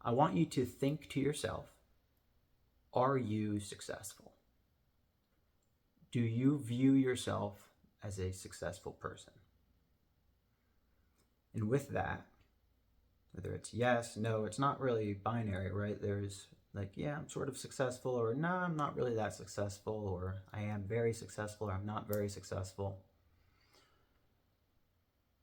I want you to think to yourself, are you successful? Do you view yourself as a successful person? And with that, whether it's yes, no, it's not really binary, right? There's like, yeah, I'm sort of successful, or no, I'm not really that successful, or I am very successful, or I'm not very successful.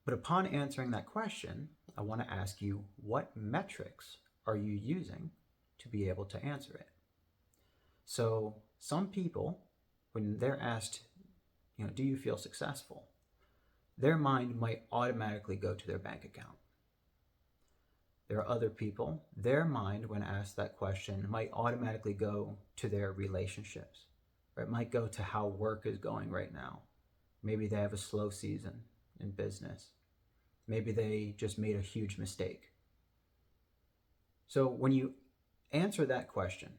But upon answering that question, I want to ask you, what metrics are you using to be able to answer it? So some people, when they're asked, do you feel successful? Their mind might automatically go to their bank account. There are other people, their mind, when asked that question, might automatically go to their relationships. Or it might go to how work is going right now. Maybe they have a slow season in business. Maybe they just made a huge mistake. So when you answer that question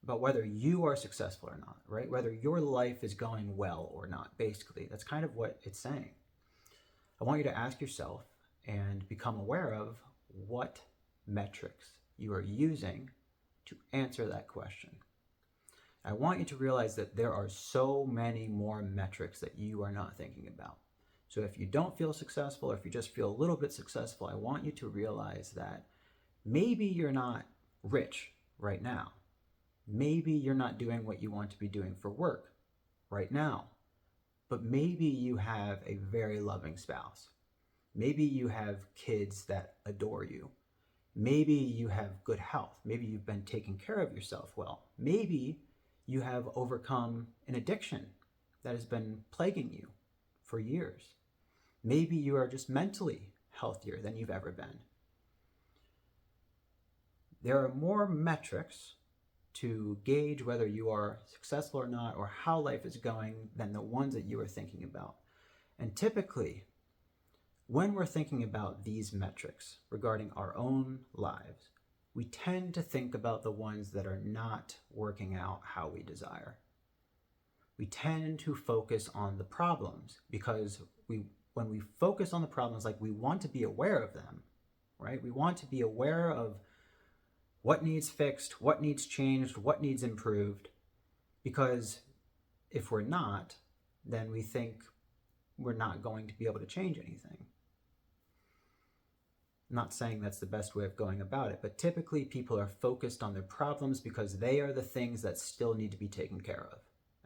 about whether you are successful or not, right? Whether your life is going well or not, basically, that's kind of what it's saying. I want you to ask yourself and become aware of what metrics you are using to answer that question. I want you to realize that there are so many more metrics that you are not thinking about. So if you don't feel successful, or if you just feel a little bit successful, I want you to realize that maybe you're not rich right now. Maybe you're not doing what you want to be doing for work right now. But maybe you have a very loving spouse. Maybe you have kids that adore you. Maybe you have good health. Maybe you've been taking care of yourself well. Maybe you have overcome an addiction that has been plaguing you for years. Maybe you are just mentally healthier than you've ever been. There are more metrics to gauge whether you are successful or not, or how life is going, than the ones that you are thinking about. And typically, when we're thinking about these metrics regarding our own lives, we tend to think about the ones that are not working out how we desire. We tend to focus on the problems because when we focus on the problems, like, we want to be aware of them, right? We want to be aware of what needs fixed, what needs changed, what needs improved, because if we're not, then we think we're not going to be able to change anything. I'm not saying that's the best way of going about it, but typically people are focused on their problems because they are the things that still need to be taken care of.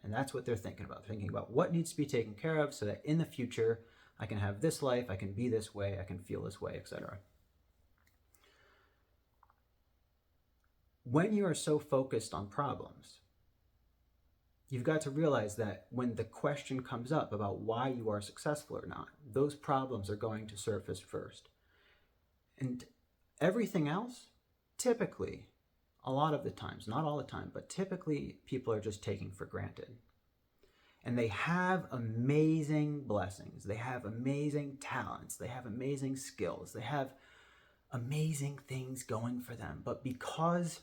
And that's what they're thinking about. They're thinking about what needs to be taken care of so that in the future, I can have this life, I can be this way, I can feel this way, etc. When you are so focused on problems, you've got to realize that when the question comes up about why you are successful or not, those problems are going to surface first. And everything else, typically, a lot of the times, not all the time, but typically people are just taking for granted. And they have amazing blessings. They have amazing talents. They have amazing skills. They have amazing things going for them. But because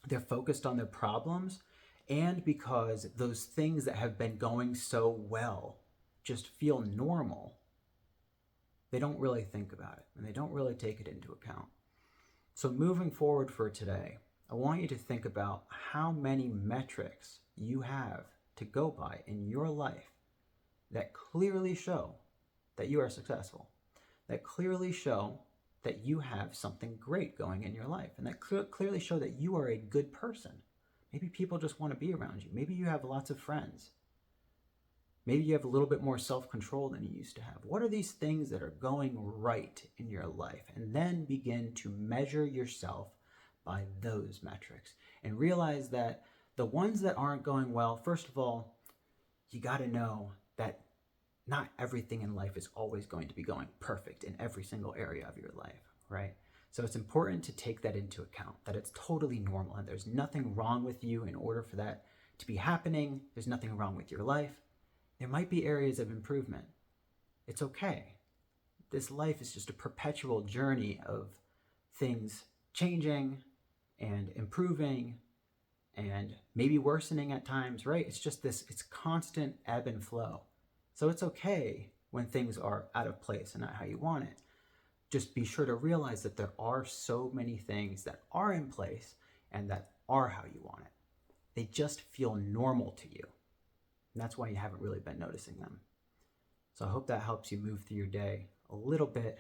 they're focused on their problems, and because those things that have been going so well just feel normal, they don't really think about it, and they don't really take it into account. So moving forward for today, I want you to think about how many metrics you have to go by in your life that clearly show that you are successful, that clearly show that you have something great going in your life, and that clearly show that you are a good person. Maybe people just want to be around you. Maybe you have lots of friends. Maybe you have a little bit more self-control than you used to have. What are these things that are going right in your life? And then begin to measure yourself by those metrics and realize that the ones that aren't going well, first of all, you got to know that not everything in life is always going to be going perfect in every single area of your life, right? So it's important to take that into account, that it's totally normal and there's nothing wrong with you in order for that to be happening. There's nothing wrong with your life. There might be areas of improvement. It's okay. This life is just a perpetual journey of things changing and improving and maybe worsening at times, right? It's just this, it's constant ebb and flow. So it's okay when things are out of place and not how you want it. just be sure to realize that there are so many things that are in place and that are how you want it. They just feel normal to you. And that's why you haven't really been noticing them. So I hope that helps you move through your day a little bit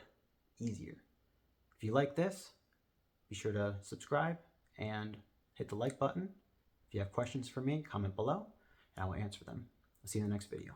easier. If you like this, be sure to subscribe and hit the like button. If you have questions for me, comment below and I will answer them. I'll see you in the next video.